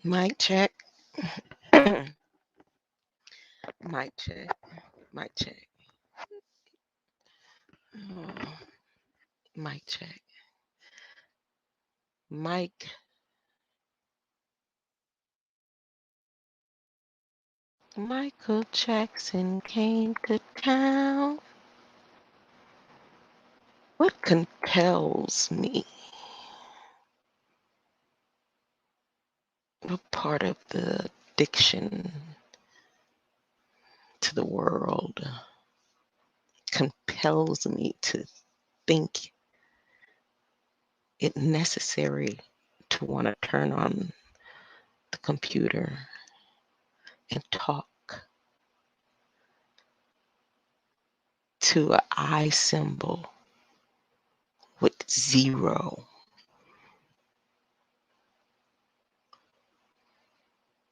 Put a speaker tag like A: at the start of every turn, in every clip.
A: Mic check. Mic check. Mic check. Oh, mic check. Mike. Michael Jackson came to town. What compels me? What part of the addiction to the world compels me to think it necessary to want to turn on the computer and talk to an I symbol with 0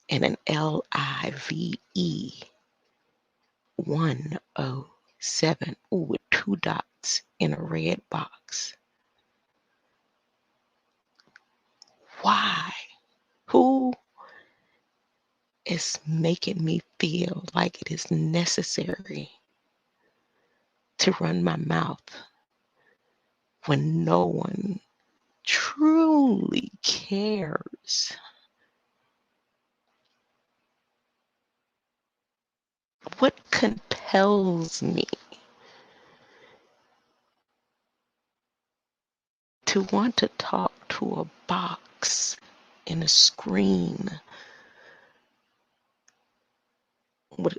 A: and an LIVE 107, with 2 dots in a red box. Why? Who is making me feel like it is necessary to run my mouth when no one truly cares? What compels me to want to talk to a box and a screen with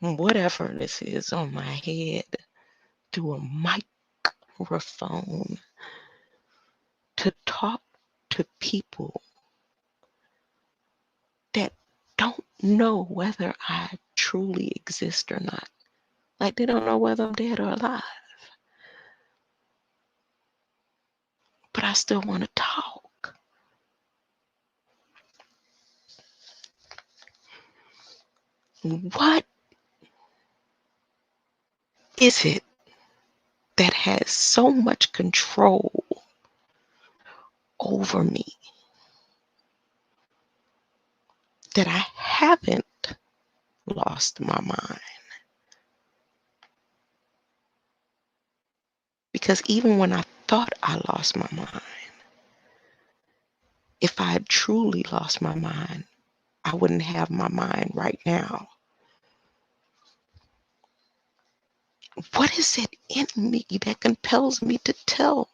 A: whatever this is on my head, to a microphone, to talk to people that don't know whether I truly exist or not? Like, they don't know whether I'm dead or alive, but I still want to talk. What is it that has so much control over me that I haven't lost my mind? Because even when I thought I lost my mind, if I had truly lost my mind, I wouldn't have my mind right now. What is it in me that compels me to tell?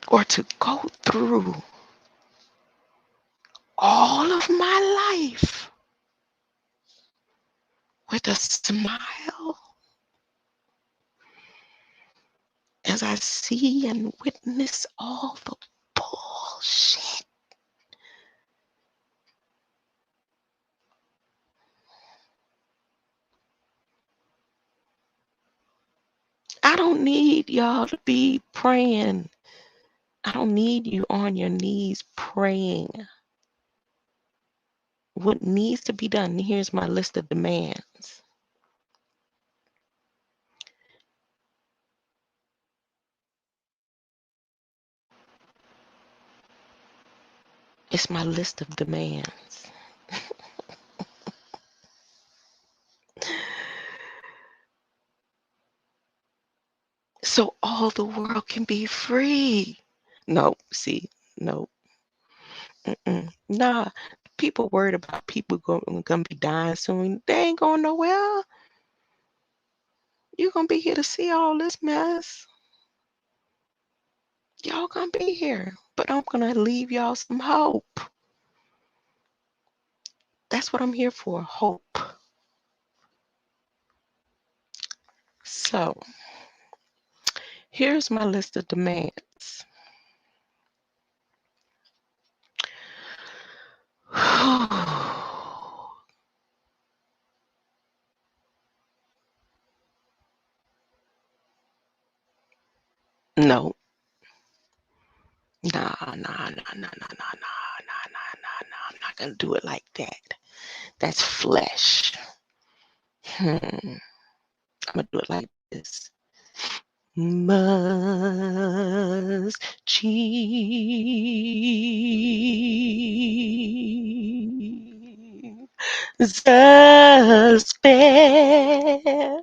A: Or to go through all of my life with a smile as I see and witness all the bullshit. I don't need y'all to be praying. I don't need you on your knees praying. What needs to be done? Here's my list of demands. It's my list of demands. So all the world can be free. No, see, no. Nah, people worried about people gonna be dying soon. They ain't going nowhere. You're gonna be here to see all this mess. Y'all gonna be here, but I'm gonna leave y'all some hope. That's what I'm here for, hope. So here's my list of demands. No, Nah, nah, nah, nah, nah, nah, nah, nah, nah, nah, nah. I'm not gonna do it like that. That's flesh. I'm gonna do it like this. Must Jesus bear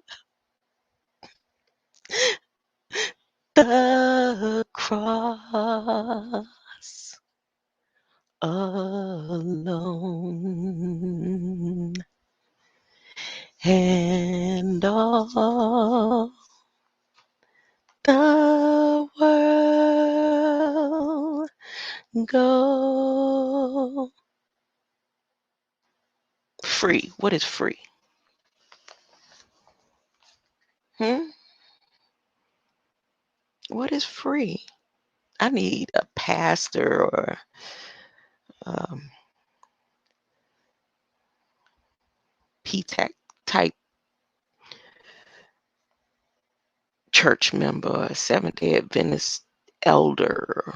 A: the cross alone, and all the world go free. What is free? Hmm? What is free? I need a pastor or um, P-TEC type church member, a Seventh-day Adventist elder,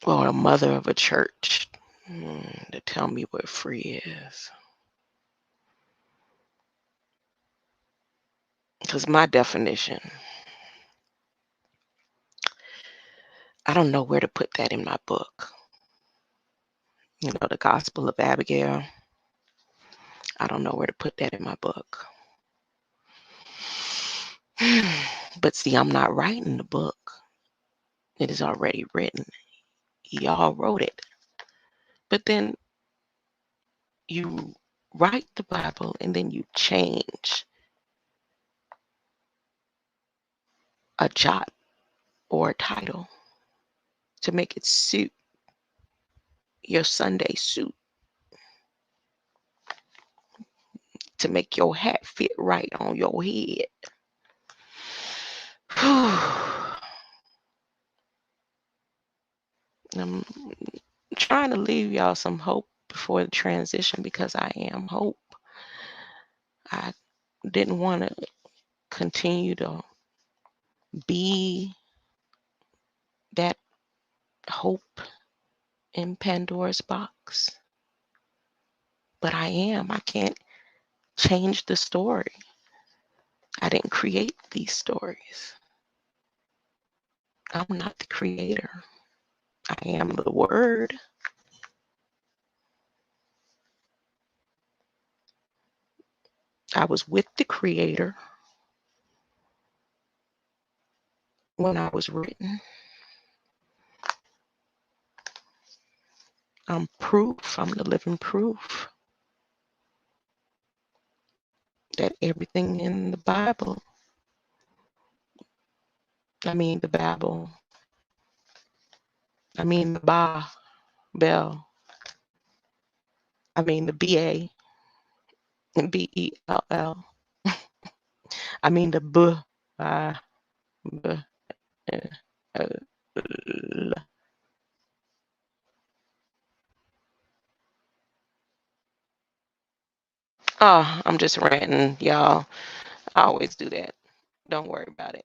A: or a mother of a church to tell me what free is. Because my definition, I don't know where to put that in my book. You know, the Gospel of Abigail. I don't know where to put that in my book. But see, I'm not writing the book. It is already written. Y'all wrote it. But then you write the Bible and then you change a jot or a title to make it suit your Sunday suit, to make your hat fit right on your head. I'm trying to leave y'all some hope before the transition because I am hope. I didn't want to continue to be that hope in Pandora's box. But I am. I can't change the story. I didn't create these stories. I'm not the creator. I am the word. I was with the creator when I was written. I'm proof. I'm the living proof that everything in the Bible, the Bible, the Bell, the B.A, B.E.L.L, the B, B, L. Oh, I'm just ranting, y'all. I always do that. Don't worry about it.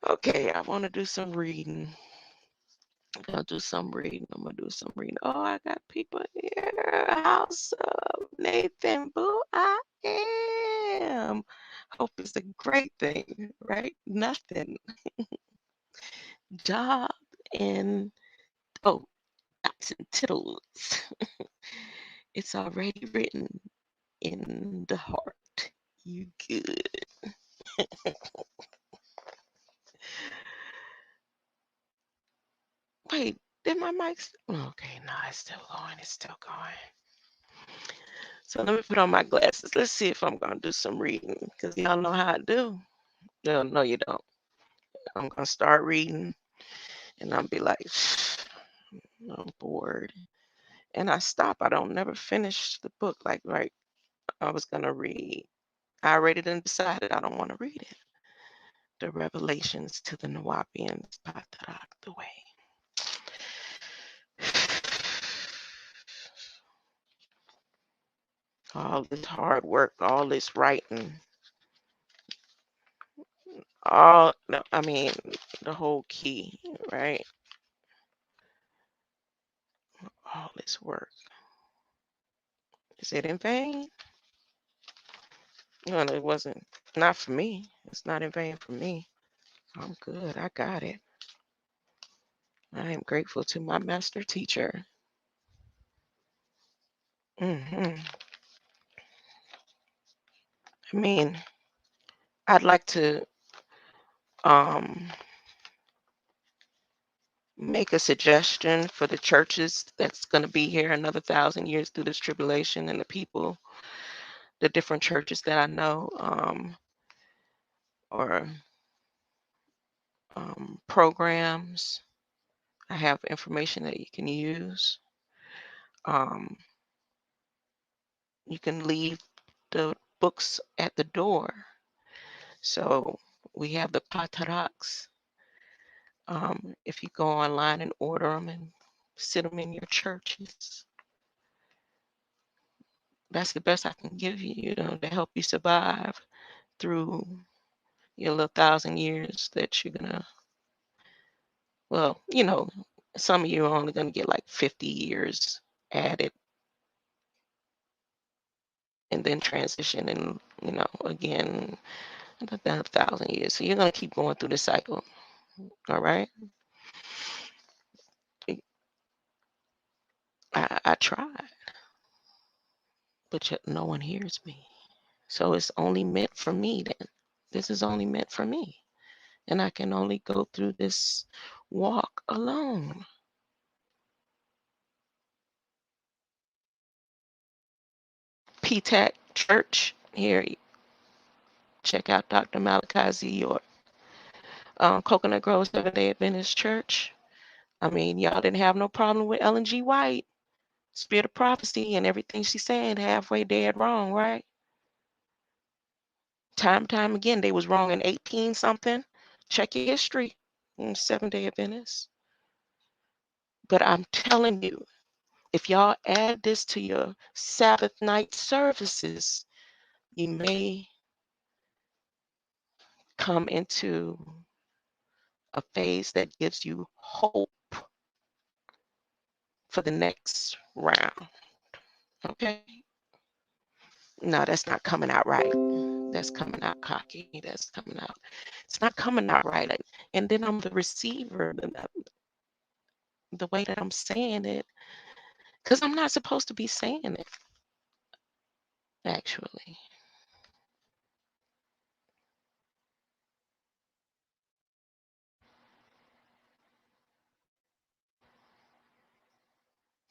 A: Okay, I want to do some reading. I'm gonna do some reading. Oh, I got people here. House of Nathan. Boo, I am. Hope is a great thing, right? Nothing. Job and dots and tittles. It's already written in the heart. You good. Wait, did my mic? Okay, no, it's still going. It's still going. So let me put on my glasses. Let's see if I'm gonna do some reading because y'all know how I do. No, you don't. I'm gonna start reading and I'll be like, I'm bored. And I stop. I don't never finish the book. Like, right, I was gonna read. I already done decided I don't want to read it. The Revelations to the Nawapians, Patarak the Way. All this hard work, all this writing, all no, I mean the whole key, right? All this work. Is it in vain? No, it wasn't. Not for me. It's not in vain for me. I'm good. I got it. I am grateful to my master teacher. hmm I mean, I'd like to um, make a suggestion for the churches that's going to be here another 1,000 years through this tribulation, and the people, the different churches that I know, or programs. I have information that you can use. Um, you can leave the books at the door. So we have the pataraks. If you go online and order them and sit them in your churches, that's the best I can give you, to help you survive through your little 1,000 years that you're gonna, well, some of you are only gonna get like 50 years added and then transition and, again, another 1,000 years. So you're gonna keep going through the cycle. All right. I tried, but yet no one hears me. So it's only meant for me then. This is only meant for me. And I can only go through this walk alone. PTAC Church here. Check out Dr. Malachi Z or Coconut Grove Seventh-day Adventist Church. I mean, y'all didn't have no problem with Ellen G. White, Spirit of Prophecy, and everything she's saying halfway dead wrong, right? Time again, they was wrong in 18 something. Check your history. Seventh-day Adventist. But I'm telling you, if y'all add this to your Sabbath night services, you may come into a phase that gives you hope for the next round. Okay? No, that's not coming out right. That's coming out cocky. That's coming out. It's not coming out right. And then I'm the receiver, the way that I'm saying it, because I'm not supposed to be saying it, actually.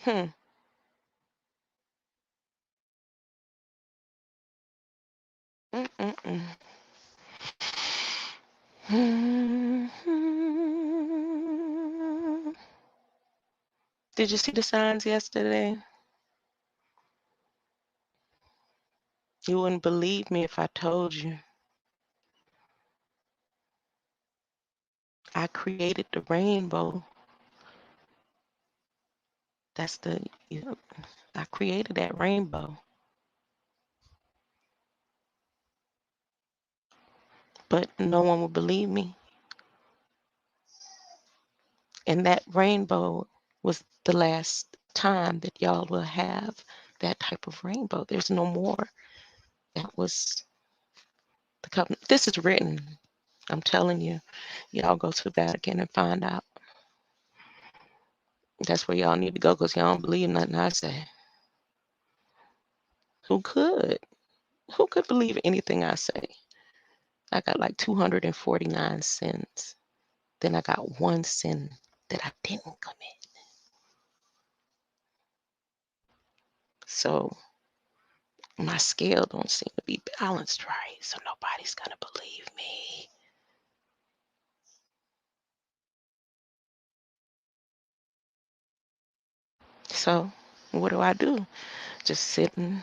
A: Hmm. Mm-mm-mm. Did you see the signs yesterday? You wouldn't believe me if I told you. I created the rainbow. That's I created that rainbow. But no one will believe me. And that rainbow was the last time that y'all will have that type of rainbow. There's no more. That was the covenant. This is written. I'm telling you. Y'all go to the Vatican and find out. That's where y'all need to go because y'all don't believe nothing I say. Who could? Who could believe anything I say? I got like 249 sins. Then I got one sin that I didn't commit. So my scale don't seem to be balanced right. So nobody's gonna believe me. So what do? Just sit and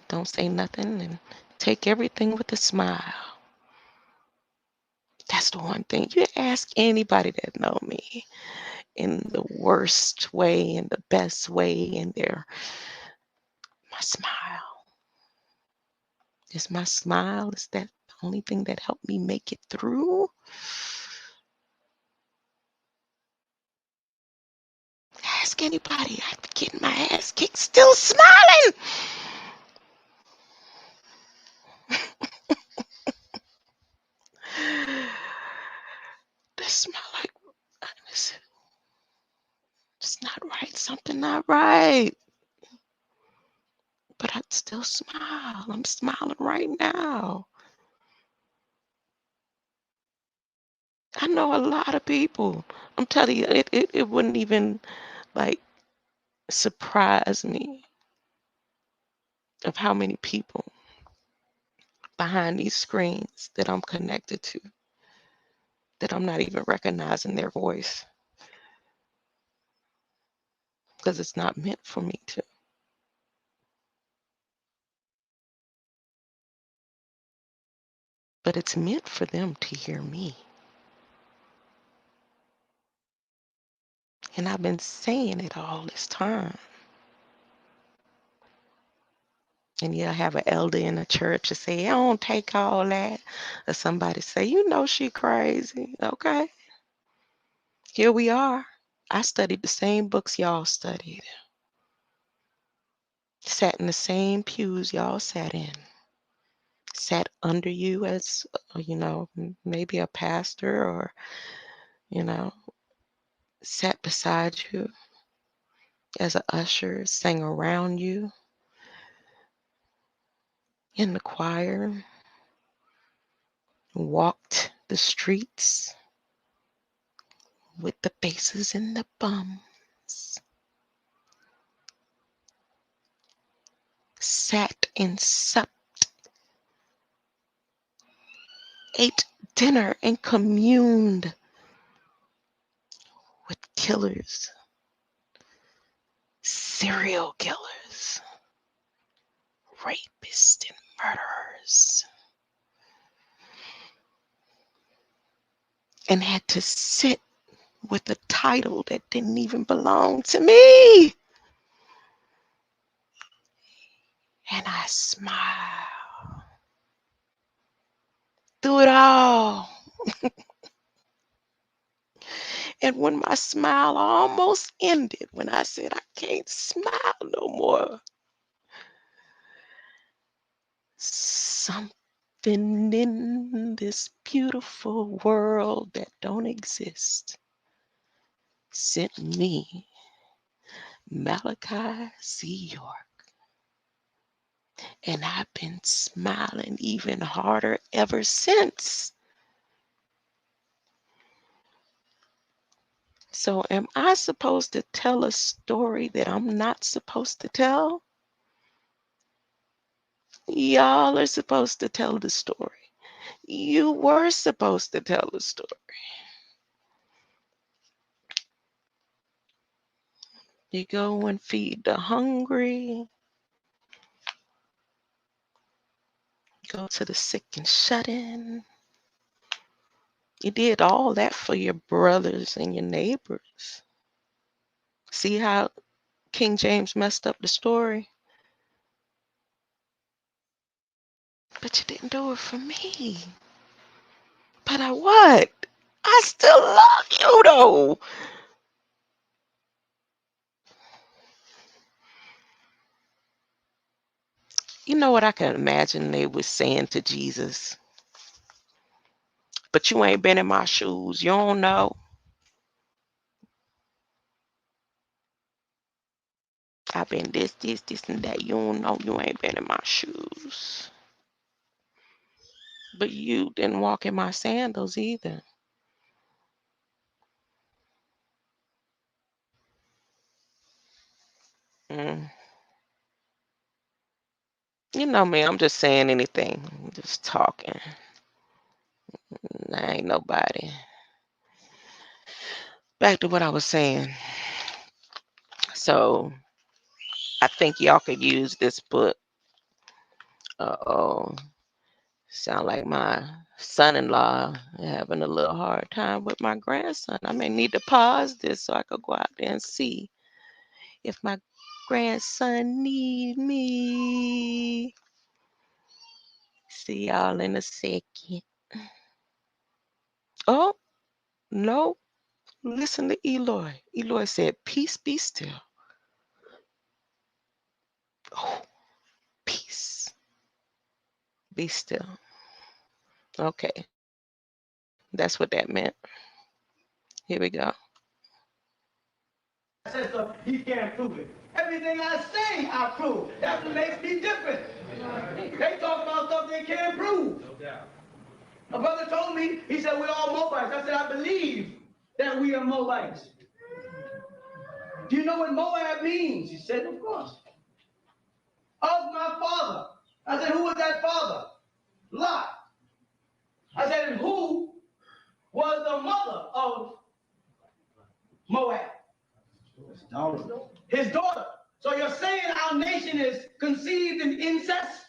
A: don't say nothing and take everything with a smile. That's the one thing. You ask anybody that know me in the worst way and the best way, and they're my smile. Is my smile, is that the only thing that helped me make it through? Ask anybody. I'd be getting my ass kicked, still smiling. This smile like, it's not right. Something not right. But I'd still smile. I'm smiling right now. I know a lot of people. I'm telling you, it wouldn't even like surprise me of how many people behind these screens that I'm connected to, that I'm not even recognizing their voice because it's not meant for me to. But it's meant for them to hear me. And I've been saying it all this time. And you'll have an elder in the church to say, I don't take all that. Or somebody say, you know she crazy. Okay. Here we are. I studied the same books y'all studied. Sat in the same pews y'all sat in. Sat under you as, maybe a pastor or, you know, sat beside you as an usher, sang around you in the choir, walked the streets with the bases and the bums, sat and supped, ate dinner and communed with killers, serial killers, rapists and murderers, and had to sit with a title that didn't even belong to me. And I smiled through it all. And when my smile almost ended, when I said, I can't smile no more, something in this beautiful world that don't exist sent me Malachi C. York. And I've been smiling even harder ever since. So am I supposed to tell a story that I'm not supposed to tell? Y'all are supposed to tell the story. You were supposed to tell the story. You go and feed the hungry. Go to the sick and shut in. You did all that for your brothers and your neighbors. See how King James messed up the story? But you didn't do it for me. But I what? I still love you though. You know what I can imagine they was saying to Jesus? But you ain't been in my shoes. You don't know. I've been this, and that. You don't know. You ain't been in my shoes. But you didn't walk in my sandals either. Mm. You know me, I'm just saying anything. I'm just talking. I ain't nobody. Back to what I was saying. So I think y'all could use this book. Uh-oh. Sound like my son-in-law having a little hard time with my grandson. I may need to pause this so I could go out there and see if my grandson need me. See y'all in a second. Oh, no. Listen to Eloy. Eloy said, peace be still. Oh, peace. Be still. Okay. That's what that meant. Here we go.
B: Says so, he can't prove it. Everything I say, I prove. That's what makes me different. They talk about stuff they can't prove. No doubt. A brother told me, he said, we're all Moabites. I said, I believe that we are Moabites. Do you know what Moab means? He said, of course. Of my father. I said, who was that father? Lot. I said, and who was the mother of Moab? His daughter. So you're saying our nation is conceived in incest?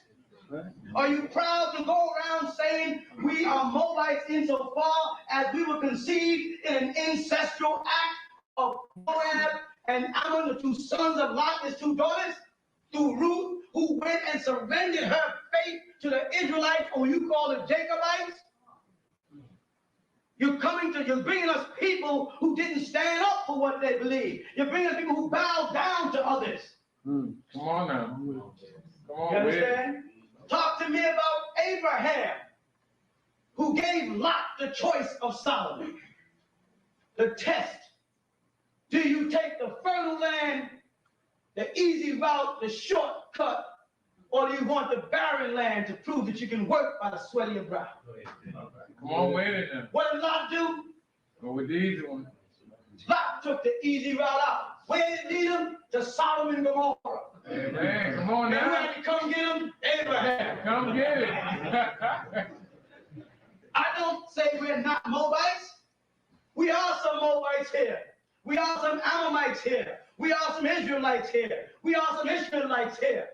B: Right. Are you proud to go around saying we are Moabites insofar as we were conceived in an incestual act of Moab and Ammon, the two sons of Lot, his two daughters, through Ruth, who went and surrendered her faith to the Israelites, or you call it Jacobites? You're bringing us people who didn't stand up for what they believe. You're bringing us people who bow down to others.
C: Come on now. Come on,
B: you understand? Man. Talk to me about Abraham, who gave Lot the choice of Solomon. The test. Do you take the fertile land, the easy route, the shortcut, or do you want the barren land to prove that you can work by the sweat of your brow?
C: Come on, wait it now.
B: What did Lot do?
C: Go with the easy one.
B: Lot took the easy route out. Where did he lead him? To Sodom and Gomorrah.
C: Amen. Come on now.
B: And who had to come get him? Abraham.
C: Come get it.
B: I don't say we're not Moabites. We are some Moabites here. We are some Ammonites here. We are some Israelites here. We are some Ishmaelites here.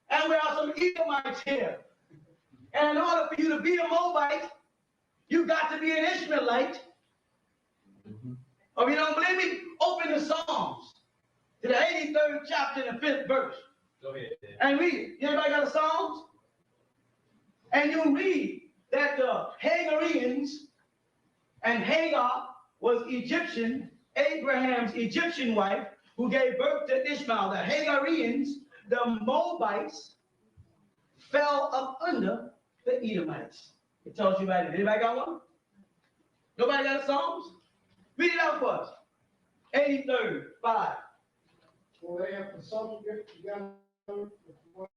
B: And we are some Edomites here. And in order for you to be a Moabite, you got to be an Ishmaelite. Or if you don't believe me, open the Psalms to the 83rd chapter and the 5th verse. Go ahead. And read it. Anybody got the Psalms? And you read that the Hagarians, and Hagar was Egyptian, Abraham's Egyptian wife, who gave birth to Ishmael. The Hagarians, the Moabites, fell up under the Edomites. It tells you about it. Anybody got one? Nobody got the Psalms? Read it out for us. 83rd, 5.
D: For they have consulted together with 1%.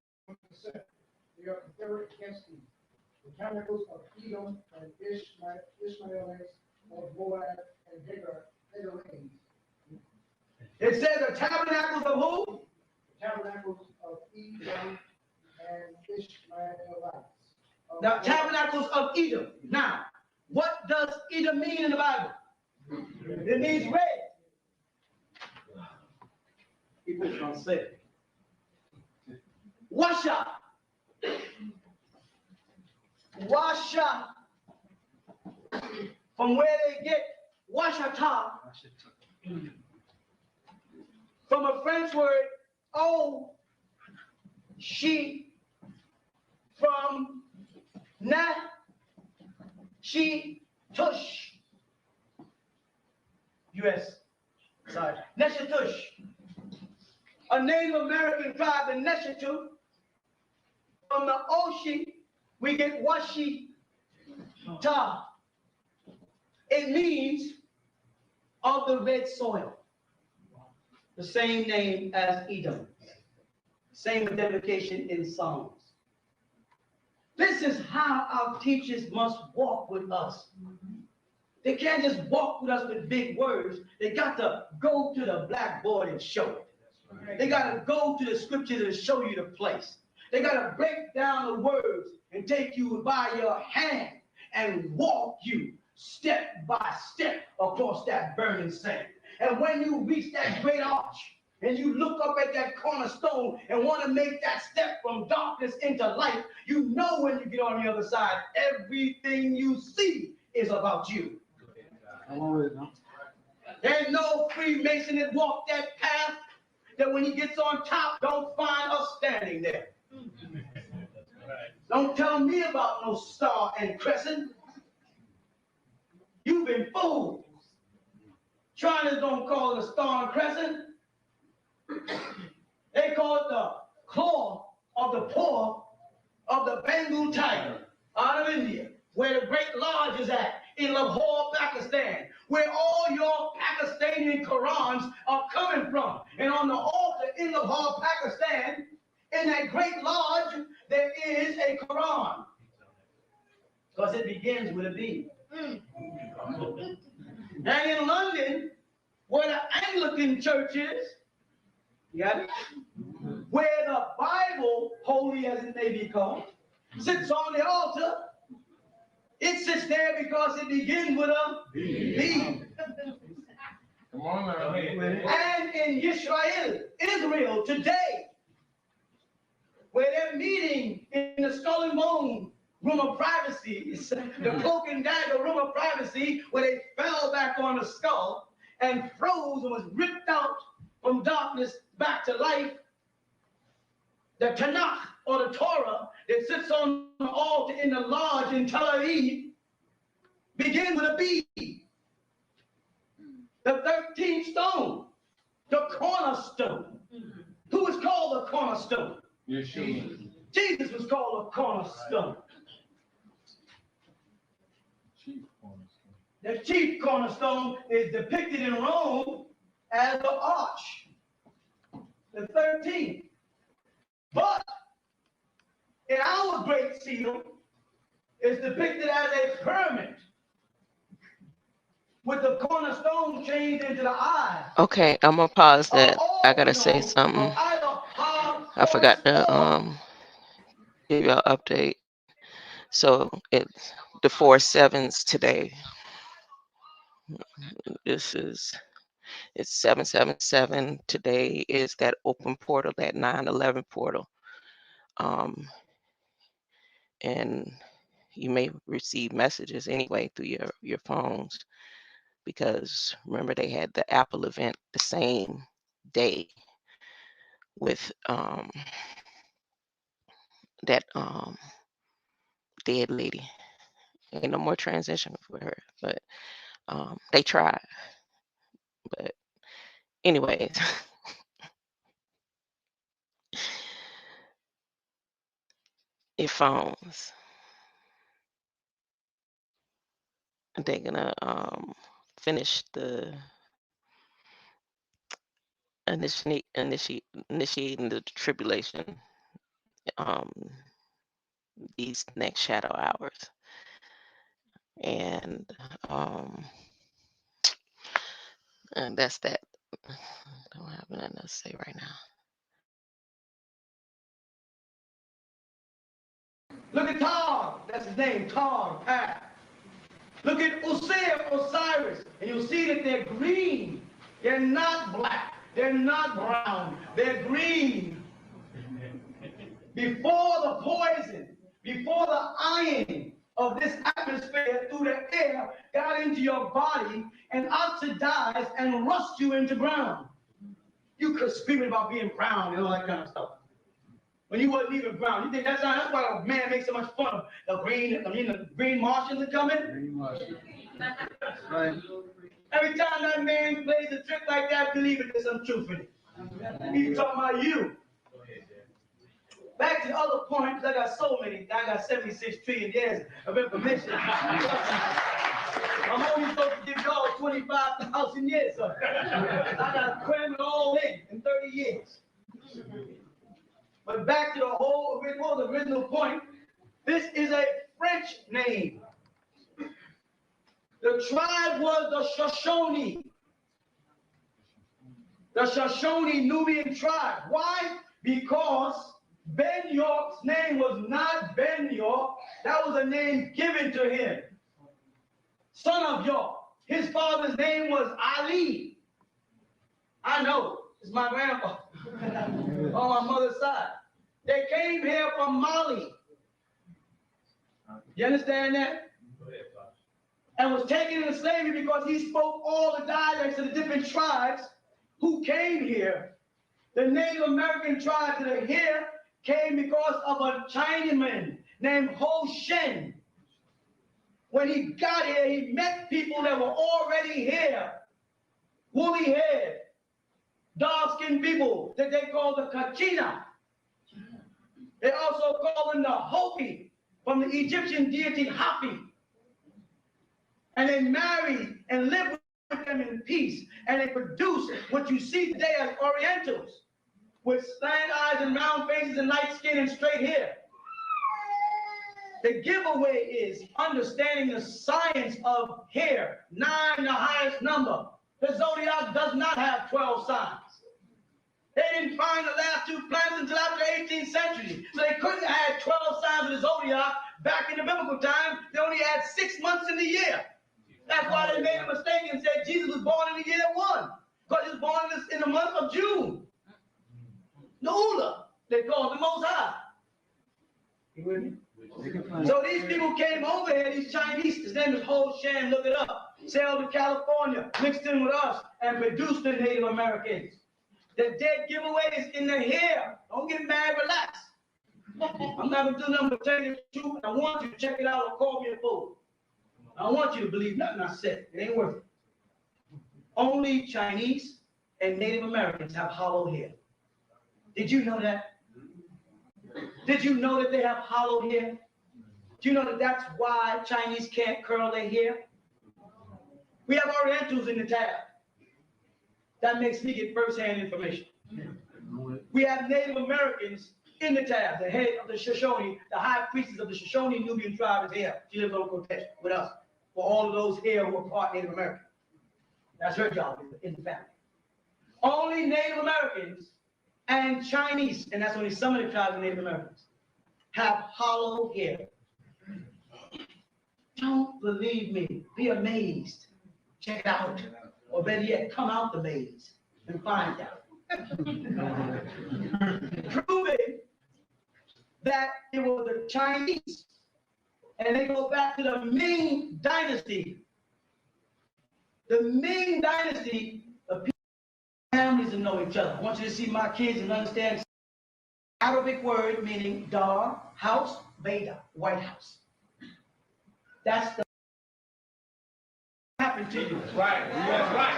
D: They are confederate against thee. The tabernacles of Edom and Ishmaelites of Moab and Hagarians.
B: It says the tabernacles of who?
D: The tabernacles of Edom and Ishmaelites.
B: The tabernacles of Edom. Now, what does Edom mean in the Bible? It means red. People don't say it. Washa. Washa. From where they get washata. From a French word, oh, she, from na, she, tush. U.S. Sorry. Neshatush. A Native American tribe in Neshatu. From the Oshi, we get washi ta. It means of the red soil. The same name as Edom. Same identification in Psalms. This is how our teachers must walk with us. They can't just walk with us with big words. They got to go to the blackboard and show it. They got to go to the scriptures and show you the place. They got to break down the words and take you by your hand and walk you step by step across that burning sand. And when you reach that great arch and you look up at that cornerstone and want to make that step from darkness into light, you know when you get on the other side, everything you see is about you. There's no Freemason that walked that path that when he gets on top, don't find us standing there. Don't tell me about no star and crescent. You've been fooled. China's don't call it a star and crescent. They call it the claw of the paw of the Bengal tiger out of India, where the Great Lodge is at, in Lahore, Pakistan, where all your Pakistani Qurans are coming from. And on the altar in Lahore, Pakistan, in that Great Lodge, there is a Quran. Because it begins with a B. And in London, where the Anglican church is, yeah, where the Bible, holy as it may be called, sits on the altar, it sits there because it begins with a B.
C: Come on now.
B: And in Israel today, where they're meeting in the skull and bone room of privacy, the cloak and dagger room of privacy, where they fell back on the skull and froze and was ripped out from darkness back to life. The Tanakh, or the Torah, that sits on the altar in the lodge in Tel Aviv, begins with a B. The 13th stone, the cornerstone. Who is called the cornerstone?
C: Yeshua.
B: Jesus was called a cornerstone.
C: Chief cornerstone.
B: The chief cornerstone is depicted in Rome as the arch, the 13th. But in our great seal, it's depicted as a pyramid with the cornerstone changed into the eye.
A: Okay, I'm gonna pause that. I gotta say something. I forgot to give you an update. So it's the 4/7s today. It's 7/7/7. Today is that open portal, that 9/11 portal. And you may receive messages anyway through your phones, because remember they had the Apple event the same day with that dead lady. Ain't no more transition for her, but they tried. But anyways, your phones, they're gonna finish the initiating the tribulation um these next shadow hours. And that's that. I don't have nothing else to say right now.
B: Look at Tar, that's his name, Tar, Pat. Look at Osiris, and you'll see that they're green. They're not black, they're not brown, they're green. Before the poison, before the iron of this atmosphere through the air got into your body and oxidized and rust you into brown. You could scream about being brown and all that kind of stuff. When you wasn't even brown. You think that's why a man makes so much fun of the green Martians are coming?
C: Green Martians.
B: Right. Every time that man plays a trick like that, believe it, there's some truth in it. He's talking about you. Back to the other point, because I got so many, I got 76 trillion years of information. I'm only supposed to give y'all 25,000 years of it. I got to cram it all in 30 years. But back to the whole original point, this is a French name. The tribe was the Shoshone. The Shoshone Nubian tribe. Why? Because Ben York's name was not Ben York. That was a name given to him. Son of York. His father's name was Ali. I know. It's my grandpa. On my mother's side. They came here from Mali. You understand that? And was taken into slavery because he spoke all the dialects of the different tribes who came here. The Native American tribes that are here came because of a Chinaman named Ho Shen. When he got here, he met people that were already here. Woolly haired, dark-skinned people that they call the Kachina. They also call them the Hopi, from the Egyptian deity Hapi. And they married and lived with them in peace. And they produced what you see today as Orientals, with slant eyes and round faces and light skin and straight hair. The giveaway is understanding the science of hair. 9, the highest number. The zodiac does not have 12 signs. They didn't find the last 2 planets until after the 18th century. So they couldn't have had 12 signs of the zodiac back in the biblical time. They only had 6 months in the year. That's why they made a mistake and said Jesus was born in the year 1. Because he was born in the month of June. Nu'ula, they called the Most High. You with me? So these people came over here, these Chinese, his name is Ho Shan, look it up, sailed to California, mixed in with us, and produced the Native Americans. The dead giveaways in the hair. Don't get mad, relax. I'm not going to do nothing but tell you the truth. I want you to check it out or call me a fool. I want you to believe nothing I said. It ain't worth it. Only Chinese and Native Americans have hollow hair. Did you know that? Did you know that they have hollow hair? Do you know that that's why Chinese can't curl their hair? We have Orientals in the tab. That makes me get first-hand information. We have Native Americans in the tab. The head of the Shoshone, the high priestess of the Shoshone Nubian tribe is here. She lives on Kotesh with us. For all of those here who are part Native American. That's her job in the family. Only Native Americans and Chinese, and that's only some of the tribes of Native Americans, have hollow hair. Don't believe me. Be amazed. Check it out. Or better yet, come out the maze and find out. Proving that it was the Chinese, and they go back to the Ming Dynasty. The Ming Dynasty, the people, families that know each other. I want you to see my kids and understand Arabic word meaning Dar, house, Veda, White House. That's the happened to you.
C: Right. That's right.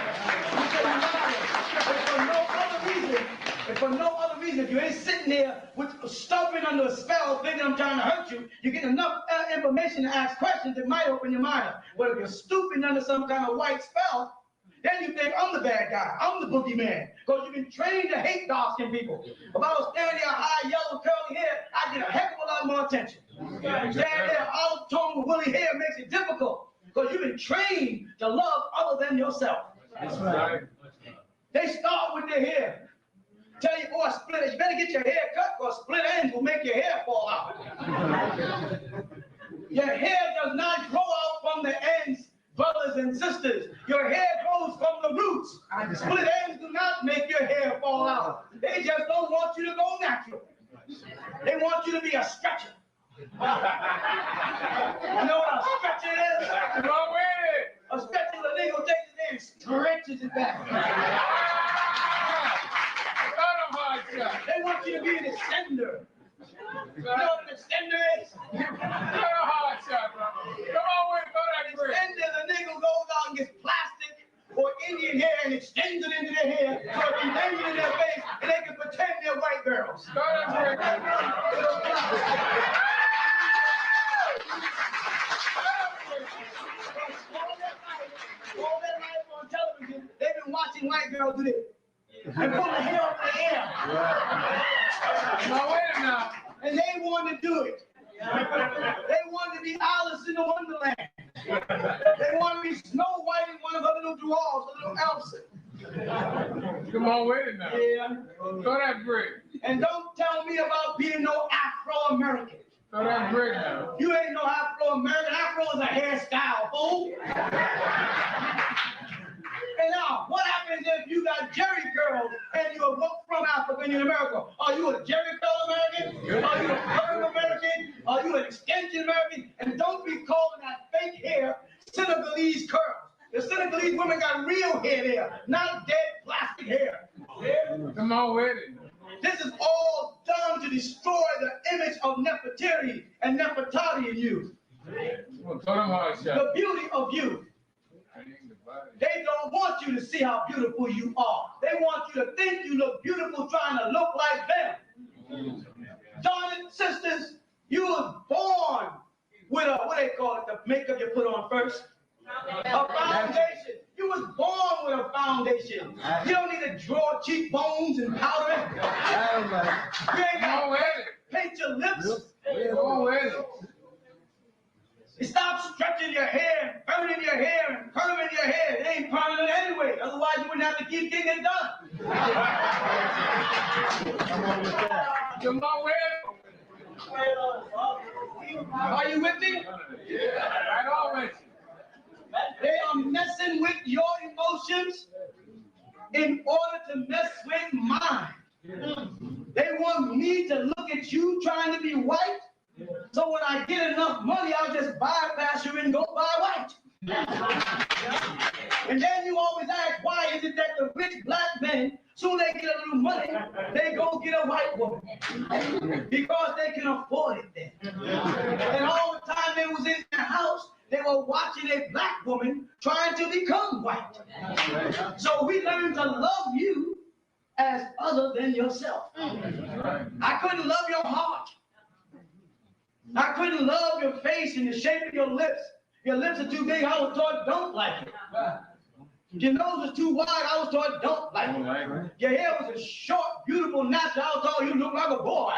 B: If for no other reason, if you ain't sitting there with stuffing under a spell, thinking I'm trying to hurt you, you get enough information to ask questions that might open your mind up. But if you're stooping under some kind of white spell, then you think I'm the bad guy, I'm the boogeyman, because you've been trained to hate dark-skinned people. If I was standing there high, yellow, curly hair, I'd get a heck of a lot more attention. Standing there, olive tone with woolly hair makes it difficult, because you've been trained to love other than yourself.
C: That's right.
B: They start with their hair. Tell you, boy, split it. You better get your hair cut, because split ends will make your hair fall out. Your hair does not grow out from the ends, brothers and sisters. Your hair grows from the roots. Split ends do not make your hair fall out. They just don't want you to go natural. They want you to be a stretcher. You know what a stretcher is?
C: Wrong with it.
B: A stretcher is a nigga who takes his hand and stretches it back. They want you to be an extender. You know what an extender is?
C: Got a hard shot, bro. Come on with it, go that
B: An
C: quick.
B: extender is a nigga who goes out and gets plastic or Indian hair and extends it into their hair so it can bend it in their face and they can pretend they're white girls.
C: Go that quick.
B: All their life on television, they've been watching white girls do this. And pull the hair off their hair.
C: Now wait a minute.
B: And they want to do it. They want to be Alice in the Wonderland. They want to be Snow White in one of her little dwarves, her little elves.
C: Come on with it now.
B: Yeah.
C: Throw that brick.
B: And don't tell me about being no Afro-American.
C: Throw that brick now.
B: You ain't no Afro-American. Afro is a hairstyle, fool. And now, what happens if you got Jerry curls and you're from Africa and you're in America? Are you a Jerry curl American? Are you a perm American? Are you an extension American? And don't be calling that fake hair Senegalese curls. The Senegalese women got real hair there, not dead plastic hair.
C: Come on with it.
B: This is all done to destroy the image of Nefertiti and Nefertiti in you. The beauty of you. They don't want you to see how beautiful you are. They want you to think you look beautiful trying to look like them. Darling sisters, you were born with a, what they call it, the makeup you put on first? A foundation. You was born with a foundation. You don't need to draw cheekbones and powder it. You ain't got to paint your lips. You stop stretching your hair, burning your hair, and perming your hair. It ain't permanent anyway. Otherwise, you wouldn't have to keep getting it done.
C: Come on with it.
B: Are you with me?
C: Yeah, right on with you.
B: They are messing with your emotions in order to mess with mine. They want me to look at you trying to be white. So when I get enough money, I'll just bypass you and go buy white. And then you always ask, why is it that the rich black men, soon they get a little money, they go get a white woman? Because they can afford it then. And all the time they was in their house, they were watching a black woman trying to become white. So we learned to love you as other than yourself. I couldn't love your heart. I couldn't love your face and the shape of your lips. Your lips are too big, I was taught don't like it. Your nose is too wide, I was taught don't like it. Your hair was a short, beautiful, natural, I was taught you look like a boy.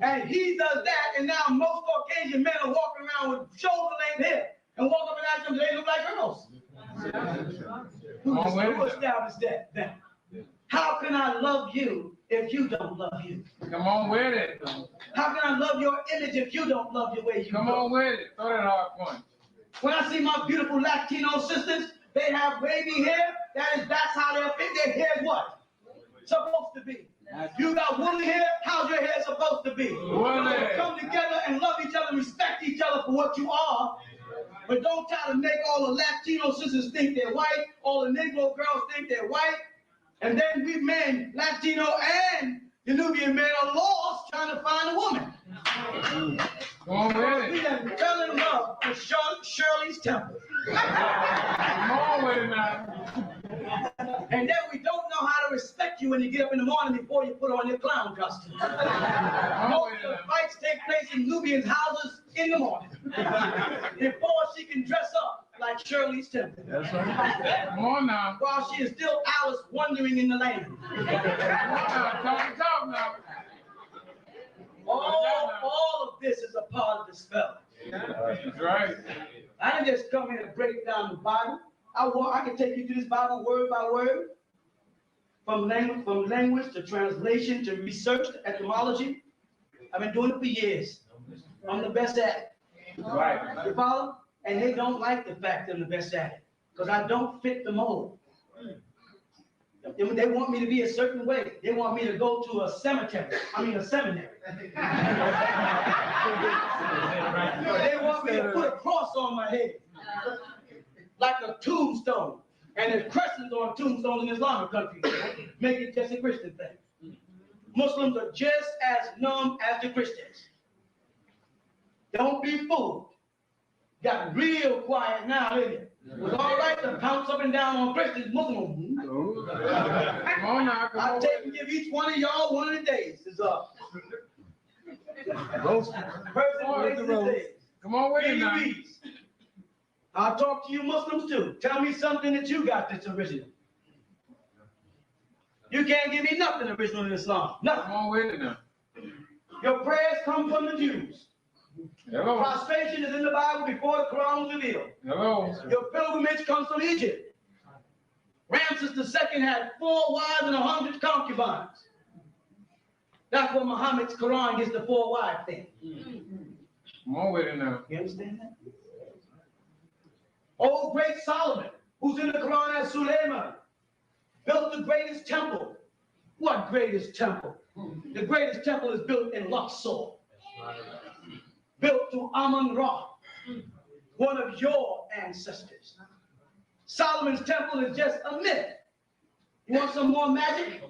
B: And he does that, and now most Caucasian men are walking around with shoulder-length hair and walk up and ask them, they look like girls. Who established that then? How can I love you if you don't love you?
C: Come on with it.
B: How can I love your image if you don't love your way you
C: Come
B: look?
C: on with it. Throw that hard point.
B: When I see my beautiful Latino sisters, they have wavy hair. That's how their hair is what? Supposed to be. You got woolly hair, how's your hair supposed to be? Come together and love each other, respect each other for what you are. But don't try to make all the Latino sisters think they're white, all the Negro girls think they're white. And then we men, Latino and the Nubian men, are lost trying to find a woman. We done fell in love with Shirley's Temple.
C: Come on with it now.
B: And then we don't know how to respect you when you get up in the morning before you put on your clown costume. Most of the fights take place in Nubians' houses in the morning before she can dress up like Shirley's Temple.
C: That's right. Come on now.
B: While she is still Alice wandering in the land.
C: Come on now. Talk now.
B: All of this is a part of the spell.
C: That's right.
B: I didn't just come here to break down the Bible. I can take you through this Bible word by word, from language to translation to research to etymology. I've been doing it for years. I'm the best at it.
C: Right.
B: You follow? And they don't like the fact that I'm the best at it, because I don't fit the mold. They want me to be a certain way. They want me to go to a seminary. They want me to put a cross on my head, like a tombstone. And there's crescents on tombstones in Islamic countries. Make it just a Christian thing. Muslims are just as numb as the Christians. Don't be fooled. Got real quiet now, isn't it? It was all right to pounce up and down on Christians, Muslims.
C: Come on now.
B: I'll take and give each one of y'all one of the days. It's up.
C: Come on with it now.
B: I'll talk to you Muslims too. Tell me something that you got that's original. You can't give me nothing original in Islam. Nothing.
C: Come on with it now.
B: Your prayers come from the Jews.
C: Hello.
B: Prostration is in the Bible before the Quran was revealed.
C: Hello.
B: Your pilgrimage comes from Egypt. Ramses II had 4 wives and 100 concubines. That's where Muhammad's Quran gets the 4 wives thing.
C: Come on with it now.
B: You understand that? Old great Solomon, who's in the Quran as Suleiman, built the greatest temple. What greatest temple? The greatest temple is built in Luxor. Built to Amun-Ra, one of your ancestors. Solomon's temple is just a myth. You want some more magic?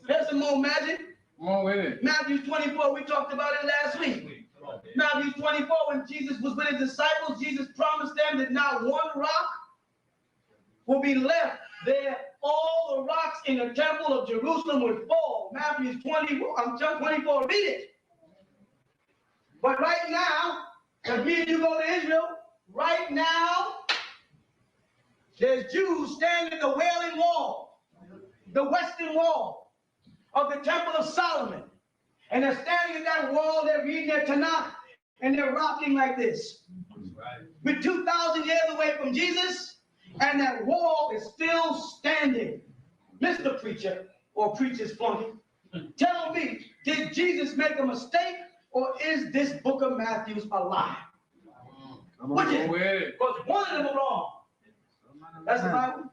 B: Here's some more magic.
C: Come on with it.
B: Matthew 24, we talked about it last week. Matthew 24, when Jesus was with his disciples, Jesus promised them that not one rock will be left there. All the rocks in the temple of Jerusalem would fall. Matthew 24, read it. But right now, if you go to Israel, right now, there's Jews standing at the Wailing Wall, the western wall of the Temple of Solomon. And they're standing at that wall, they're reading their Tanakh, and they're rocking like this. We're 2,000 years away from Jesus, and that wall is still standing. Mr. Preacher, or Preacher's flunky, tell me, did Jesus make a mistake, or is this book of Matthew a lie? Which is it? Because one of them are wrong. That's the Bible.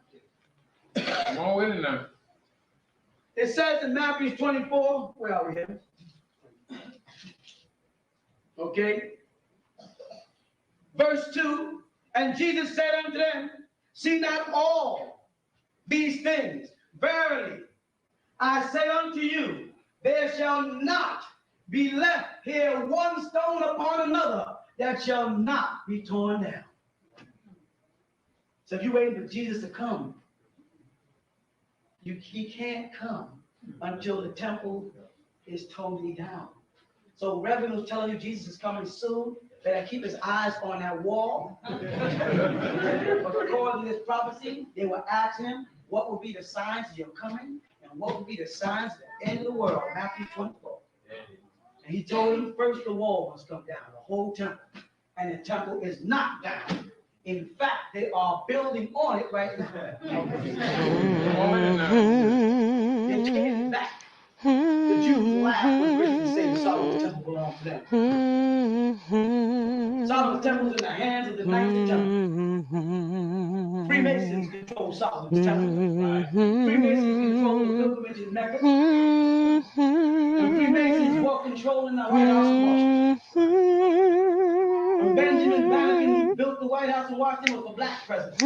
C: Come on with it now.
B: It says in Matthew 24, where are we here? Okay. Verse 2, and Jesus said unto them, see not all these things. Verily, I say unto you, there shall not be left here one stone upon another that shall not be torn down. So if you're waiting for Jesus to come, he can't come until the temple is totally down. So Reverend was telling you Jesus is coming soon. Better keep his eyes on that wall. But according to this prophecy, they will ask him, what will be the signs of your coming? And what will be the signs of the end of the world? Matthew 24. And he told him first the wall must come down, the whole temple. And the temple is not down. In fact, they are building on it right now. They're taking it back. The Jews laughed when Christians say Solomon's temple belongs to them. Solomon's temple is in the hands of the Knights of Temple. Freemasons control Solomon's temple. Freemasons control the pilgrimage in Mecca. And Freemasons were controlling the White House in Washington. When Benjamin Franklin built the White House in Washington, was a black president.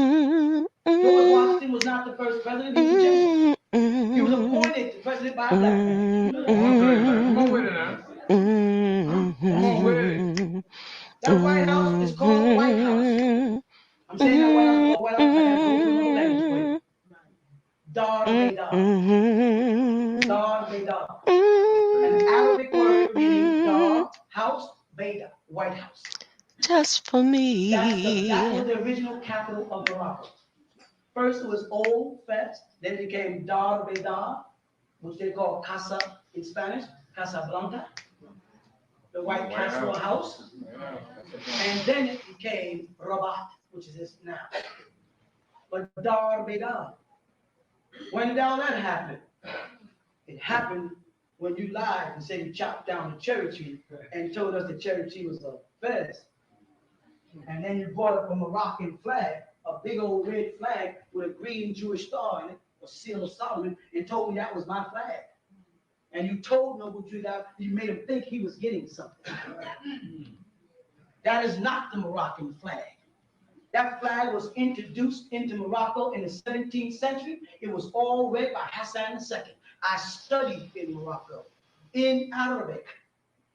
B: George Washington was not the first president, he was a general. He was appointed to president by a black man.
C: Come on with it now. Come on with it.
B: That White House is called White House. I'm saying that White House is called White House. I got to go to another language for you. Dar Beidar. Dar Beidar. An Arabic word meaning Dar, house, Beida, White House.
A: Just for me.
B: That was the original capital of Morocco. First it was Old Fez, then it became Dar Beidar, which they call Casa in Spanish, Casablanca, the White Castle House. And then it became Rabat, which is this now. But Dar Beidar, when did all that happen? It happened when you lied and said you chopped down the cherry tree and told us the cherry tree was a Fez. And then you brought up a Moroccan flag, a big old red flag with a green Jewish star in it, a seal of Solomon, and told me that was my flag. And you told Noble Jew that you made him think he was getting something. That is not the Moroccan flag. That flag was introduced into Morocco in the 17th century. It was all read by Hassan II. I studied in Morocco, in Arabic.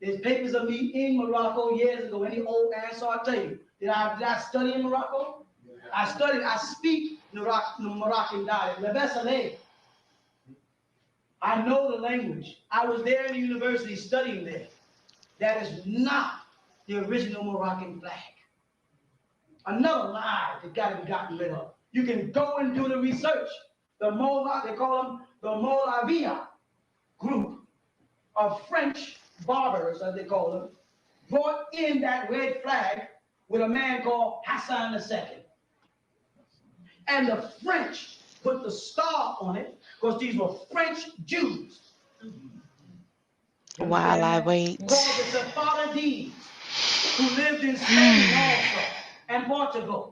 B: There's papers of me in Morocco years ago. Any old answer, I'll tell you. Did I study in Morocco? I speak Moroccan dialect. I know the language. I was there in the university studying there. That is not the original Moroccan flag. Another lie that got to be gotten rid of. You can go and do the research. The Mola, they call them the Molavia group of French barbers, as they call them, brought in that red flag with a man called Hassan II. And the French put the star on it because these were French Jews.
A: While I wait.
B: Called the Sephardims, who lived in Spain also and Portugal.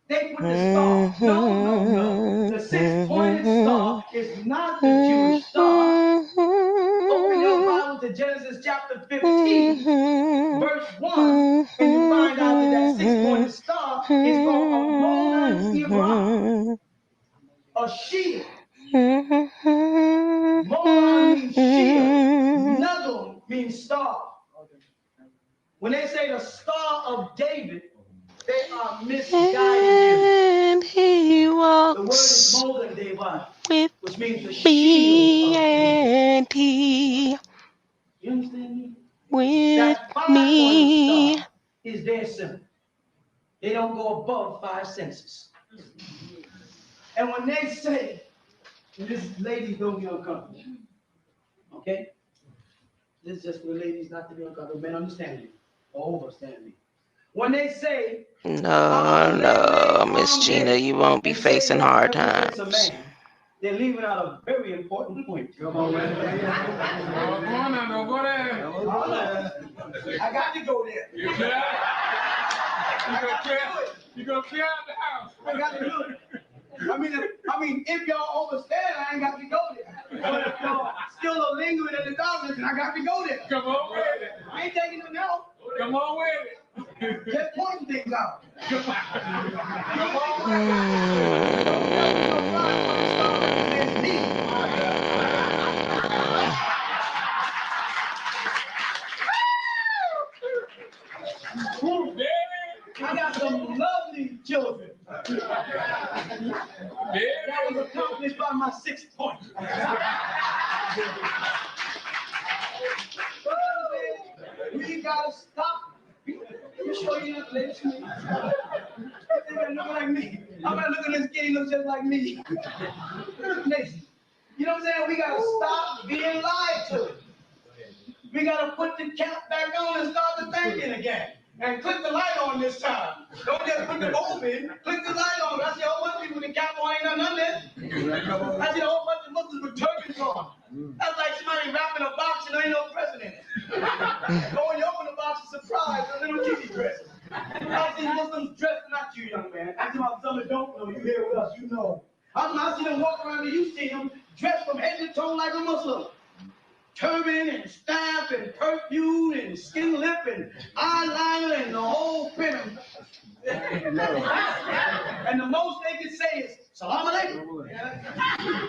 B: They put the star. No. The six-pointed star is not the Jewish star. Open your Bible to Genesis chapter 15, verse 1, and you find out that that six-pointed star is called a Molan Iran, a shield. Molan means shield. means star. When they say the Star of David, they are misguiding you.
A: And he walks
B: the word is Mogan Deva,
A: with
B: which means the shield
A: me,
B: of David.
A: and he
B: You understand me?
A: with
B: That 5-pointed
A: me.
B: star is their symbol. They don't go above 5 senses. And when they say, and this ladies don't be uncomfortable, okay? This is just for the ladies not to be uncomfortable. Men understand me or overstand me. When they say,
A: No, no, Miss Gina, you won't be
B: and say
A: facing
B: what
A: hard
B: represents a
A: times.
B: man, they're leaving out a very important point.
C: Come on, man. Go on now, don't go there.
B: I got to go there.
C: You clear out? You gonna clear out the house?
B: I got to do it. I mean, if y'all overstand, I ain't got to go there. But if y'all still are lingering in the darkness, then I got to go there.
C: Come on with it.
B: I ain't taking them out.
C: Come on with it.
B: Just pointing things out.
C: Come on with
B: I got some lovely children. That was accomplished by my 6th point. We gotta stop. You sure you're not listening? They better look like me. I'm gonna look at this kid, he looks just like me. Listen, you know what I'm saying? We gotta stop being lied to. We gotta put the cap back on and start the thinking again. And click the light on this time. Don't just put the bulb in. Click the light on. I see a whole bunch of people with the cap on, ain't done none of this. I see a whole bunch of Muslims with turbans on. That's like somebody wrapping a box and there ain't no president. Go when you open the box, it's a surprise, a little TV present. I see Muslims dressed, not you, young man. I see my son that don't know. You here with us, you know. I see them walk around and you see them dressed from head to toe like a Muslim. Turban and staff and perfume and skin lip and eyeliner and the whole pin. And the most they can say is, Salam alaikum.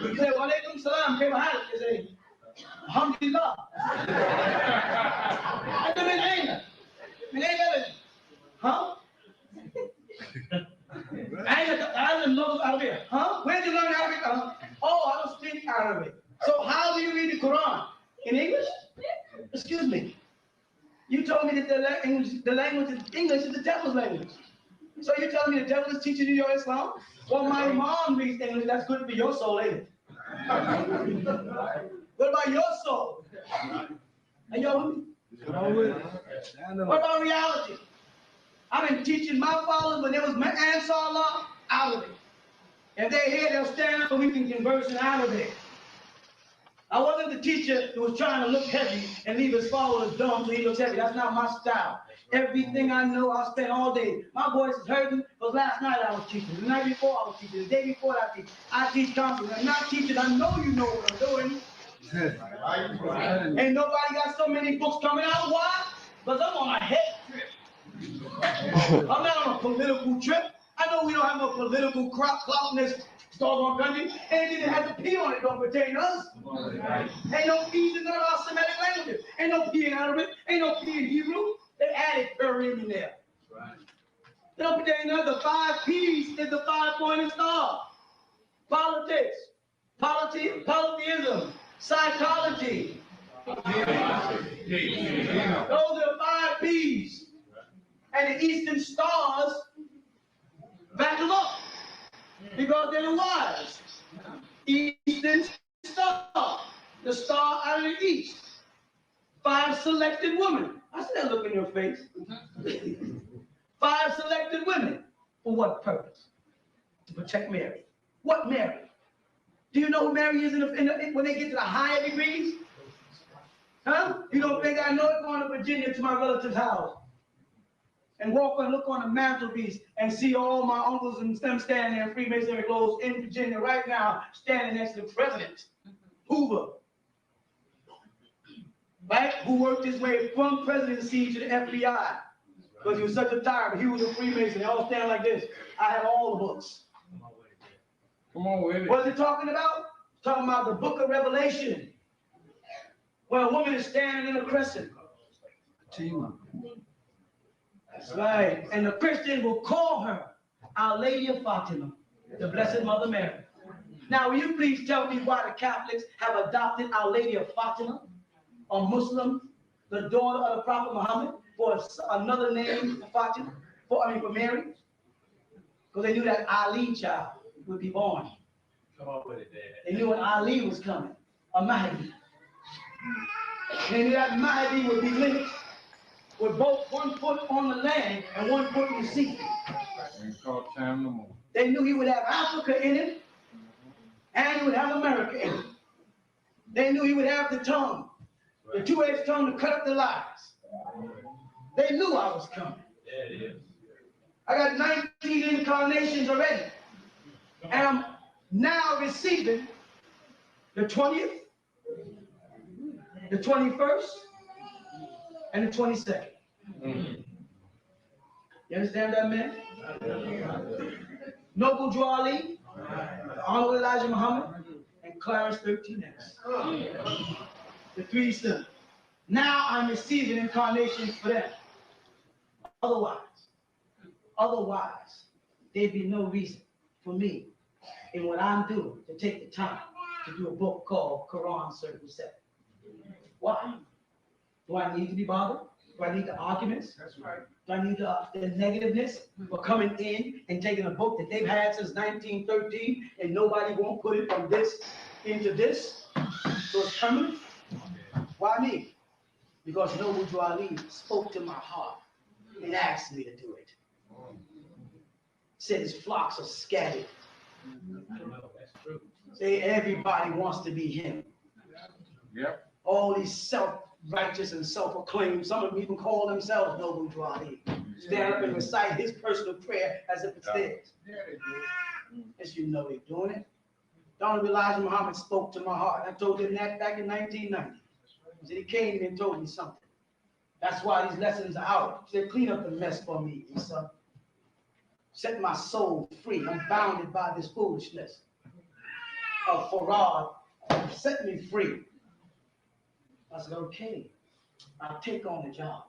B: You say, wa alaikum salam, they say, Alhamdulillah. I mean, huh? I didn't know Arabic. Huh? Where did you learn Arabic? Oh, I don't speak Arabic. So how do you read the Quran? In English? Excuse me. You told me that the language is English is the devil's language. So you're telling me the devil is teaching you your Islam? Well, my mom reads English. That's good for your soul, ain't it? What about your soul? Are y'all with me? What about reality? I've been teaching my followers when there was Ansar Allah, Arabic. If they're here, they'll stand up and we can converse in Arabic. I wasn't the teacher who was trying to look heavy and leave his followers dumb so he looks heavy. That's not my style. Everything I know, I spend all day. My voice is hurting because last night I was teaching. The night before I was teaching. The day before I teach. I teach constantly. I'm not teaching. I know you know what I'm doing. Ain't nobody got so many books coming out. Why? Because I'm on a head trip. I'm not on a political trip. I know we don't have no political clout in this doggone country. Anything that has a P on it don't pertain to us. Ain't no P's in none of our Semitic languages. Ain't no P in Arabic. Ain't no P in Hebrew. They added Purim in there. They don't pertain to us. The 5 P's is the 5-pointed star. Politics, polytheism, psychology. Those are the 5 P's. And the Eastern stars back them up because they're the wise. Eastern star, the star out of the east. 5 selected women. I see that look in your face. 5 selected women. For what purpose? To protect Mary. What Mary? Do you know who Mary is when they get to the higher degrees? Huh? You don't think I know it? Going to Virginia to my relative's house and walk and look on the mantelpiece and see all my uncles and them standing there in Freemasonry clothes in Virginia right now, standing next to the president, Hoover, right? Who worked his way from presidency to the FBI because he was such a tyrant. He was a Freemason. They all stand like this. I have all the books.
C: Come on with it.
B: What's it talking about? It's talking about the book of Revelation. Where a woman is standing in a crescent. That's right. And the Christian will call her Our Lady of Fatima, the Blessed Mother Mary. Now, will you please tell me why the Catholics have adopted Our Lady of Fatima, a Muslim, the daughter of the Prophet Muhammad, for another name for Fatima, for Mary? Because they knew that Ali child would be born.
C: Come on with it, Dad.
B: They knew when Ali was coming, a Mahdi. They knew that Mahdi would be linked with both one foot on the land and one foot in the sea. They knew he would have Africa in it, and he would have America in it. They knew he would have the tongue, the two-edged tongue to cut up the lies. They knew I was coming.
C: Yeah, it is.
B: I got 19 incarnations already, and I'm now receiving the 20th, the 21st, and the 22nd. You understand that, man? Noble Drew Ali, Honorable Elijah Muhammad, and Clarence 13X. The three sons. Now I'm receiving incarnations for them. Otherwise, there'd be no reason for me in what I'm doing to take the time to do a book called Quran Circle 7. Why? Do I need to be bothered? Do I need the arguments?
C: That's right.
B: Do I need the negativeness for coming in and taking a book that they've had since 1913 and nobody won't put it from this into this? So it's permanent? Why me? Because Noble Drew Ali spoke to my heart and asked me to do it. Said his flocks are scattered.
C: That's true.
B: Say everybody wants to be him.
C: Yep.
B: All these self-righteous and self-acclaimed, some of them even call themselves Noble Drew Ali. Stand up and recite his personal prayer as if it's theirs. As you know they're doing it. Don Elijah Muhammad spoke to my heart. I told him that back in 1990. He said he came to me and told me something. That's why these lessons are out. He said, clean up the mess for me, son. Set my soul free. I'm bounded by this foolishness of Farad. Set me free. I said, okay, I'll take on the job.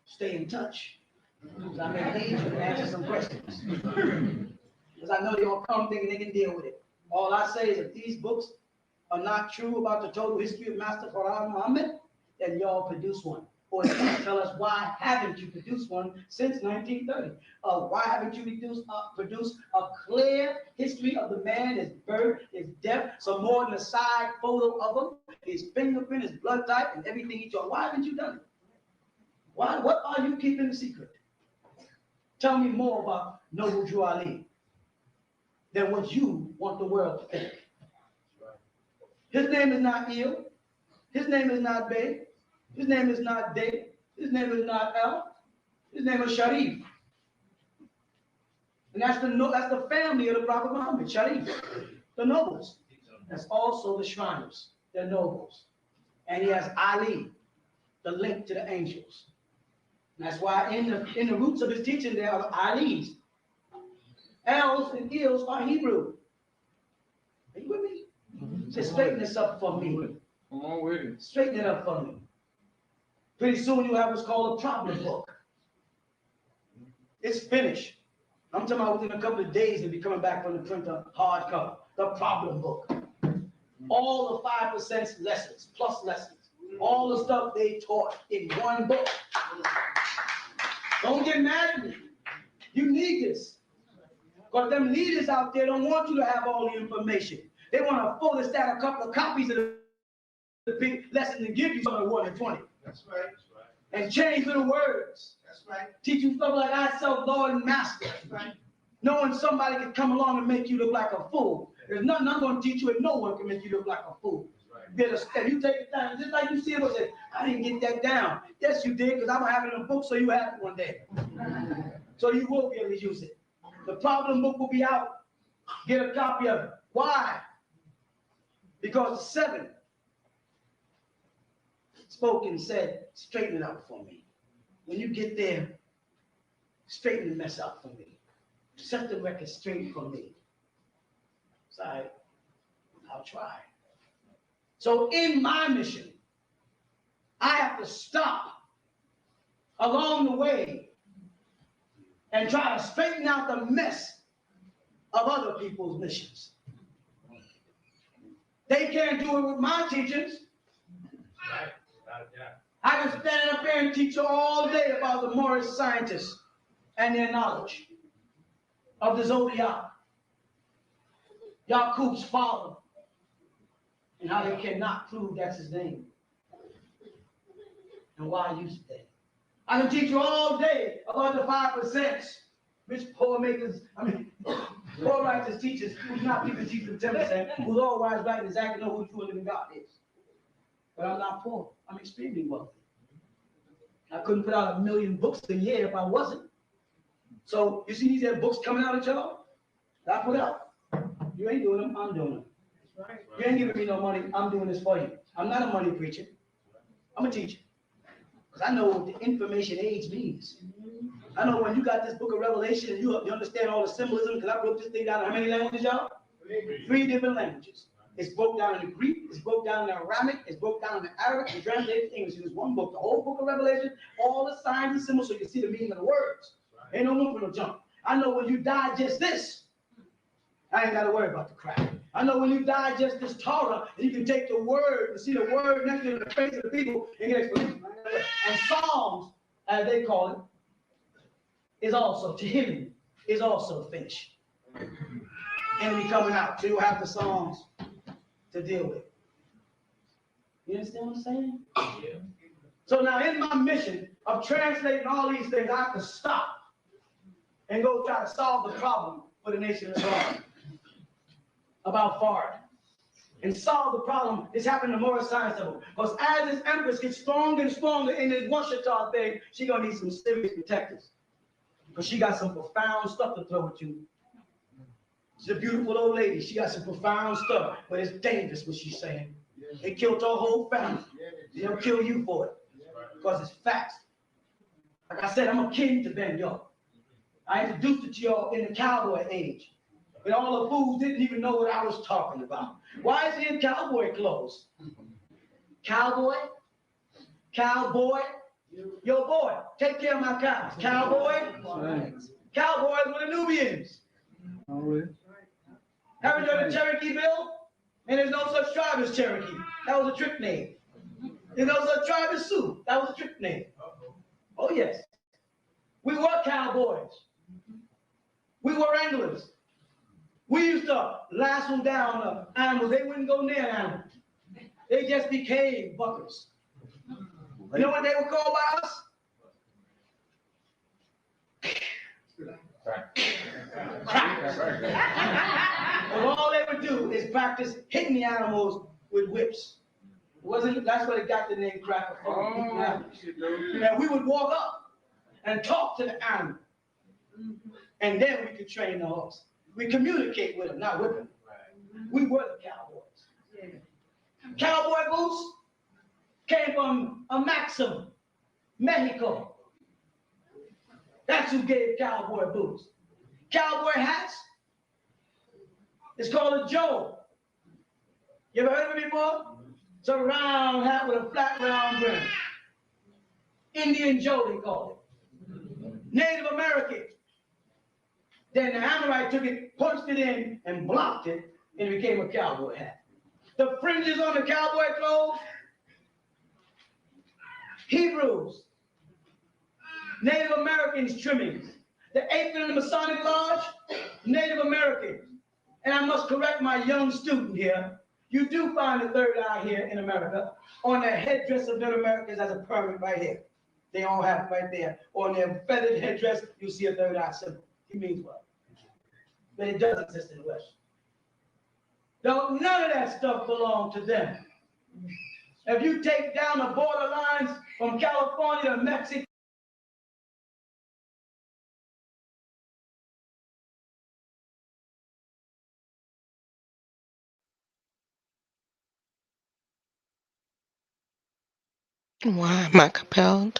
B: Stay in touch. Because I may need you to answer some questions. Because I know they're going to come thinking they can deal with it. All I say is if these books are not true about the total history of Master Farad Muhammad, then y'all produce one. Or tell us why haven't you produced one since 1930? Why haven't you produced a clear history of the man, his birth, his death, some more than a side photo of him, his fingerprint, his blood type, and everything he told? Why haven't you done it? Why? What are you keeping a secret? Tell me more about Noble Drew Ali than what you want the world to think. His name is not Il. His name is not Bey. His name is not Day. His name is not El. His name is Sharif. And that's the family of the Prophet Muhammad, Sharif, the nobles. That's also the Shriners, they're nobles. And he has Ali, the link to the angels. And that's why in the roots of his teaching there are Ali's. L's and Il's are Hebrew. Are you with me? Say, straighten this up for me.
C: Come on with it.
B: Straighten it up for me. Pretty soon you'll have what's called a problem book. It's finished. I'm talking about within a couple of days, it'll be coming back from the printer, hardcover. The problem book. All the 5% lessons, plus lessons. All the stuff they taught in one book. Don't get mad at me. You need this. Because them leaders out there don't want you to have all the information. They want to photostat a couple of copies of the big lesson and give you something 1 and 20.
C: That's right. That's right.
B: And change little words.
C: That's right.
B: Teach you stuff like I self, Lord, and Master.
C: That's right.
B: Knowing somebody can come along and make you look like a fool. There's nothing I'm going to teach you, and no one can make you look like a fool. Right. If you take it down, just like you see it, and say, I didn't get that down. Yes, you did, because I'm going to have it in a book so you have it one day. So you will be able to use it. The problem book will be out. Get a copy of it. Why? Because the 7 spoke and said, straighten it out for me. When you get there, straighten the mess out for me. Set the record straight for me. So I'll try. So in my mission, I have to stop along the way and try to straighten out the mess of other people's missions. They can't do it with my teachings. I can stand up here and teach all day about the Morris scientists and their knowledge of the zodiac, Yakub's father, and how they cannot prove that's his name, and why I use it. I can teach you all day about the 5%, rich poor makers, poor righteous teachers who's not people teaching 10%, who's all wise, right, and exactly know who the true and living God is. But I'm not poor. I'm extremely wealthy. I couldn't put out 1 million books a year if I wasn't. So you see these books coming out at y'all that I put out? You ain't doing them, I'm doing them. You ain't giving me no money, I'm doing this for you. I'm not a money preacher. I'm a teacher. Because I know what the information age means. I know when you got this book of Revelation and you understand all the symbolism, because I broke this thing down in how many languages, y'all? 3 different languages. It's broke down in the Greek, it's broke down in the Aramaic, it's broke down in the Arabic, and translated to English. It's one book, the whole book of Revelation, all the signs and symbols so you can see the meaning of the words. Ain't no room for no junk. I know when you digest this, I ain't got to worry about the crap. I know when you digest this Torah, you can take the word and see the word next to the face of the people and get explanation. And Psalms, as they call it, is also, to him, is also finished. Enemy coming out, so you'll have the Psalms to deal with. You understand what I'm saying? Yeah. So now in my mission of translating all these things, I have to stop and go try to solve the problem for the nation of Israel about Fard. And solve the problem that's happening to Morris Science Temple. Because as this empress gets stronger and stronger in this Washita thing, she's going to need some serious protectors. Because she got some profound stuff to throw at you. She's a beautiful old lady. She got some profound stuff, but it's dangerous what she's saying. They killed her whole family. They'll kill you for it. Because it's facts. Like I said, I'm a king to them, y'all. I introduced it to y'all in the cowboy age. And all the fools didn't even know what I was talking about. Why is he in cowboy clothes? Cowboy? Cowboy? Yo, boy, take care of my cows. Cowboy? Right. Cowboys were the Nubians. Right. Haven't you heard of Cherokee Bill? And there's no such tribe as Cherokee. That was a trick name. There's no such tribe as Sioux. That was a trick name. Oh, yes. We were cowboys. We were wranglers. We used to lasso down animals. They wouldn't go near animals. They just became buckers. You know what they were called by us? Crackers. Well, all they would do is practice hitting the animals with whips. That's where they got the name cracker from. And we would walk up and talk to the animal. And then we could train the horse. We communicate with them, not whip them. We were the cowboys. Cowboy boots came from a Maxim, Mexico. That's who gave cowboy boots. Cowboy hats, it's called a Joe. You ever heard of it before? It's a round hat with a flat round brim. Indian Joe, they call it. Native American. Then the Amorite took it, punched it in, and blocked it, and it became a cowboy hat. The fringes on the cowboy clothes, Hebrews, Native Americans trimmings. The apron in the Masonic Lodge, Native Americans. And I must correct my young student here. You do find the third eye here in America. On the headdress of Native Americans as a permit right here. They all have it right there. On their feathered headdress, you see a third eye symbol. He means what? But it does exist in the West. None of that stuff belongs to them. If you take down the borderlines from California to Mexico,
A: Why am I compelled?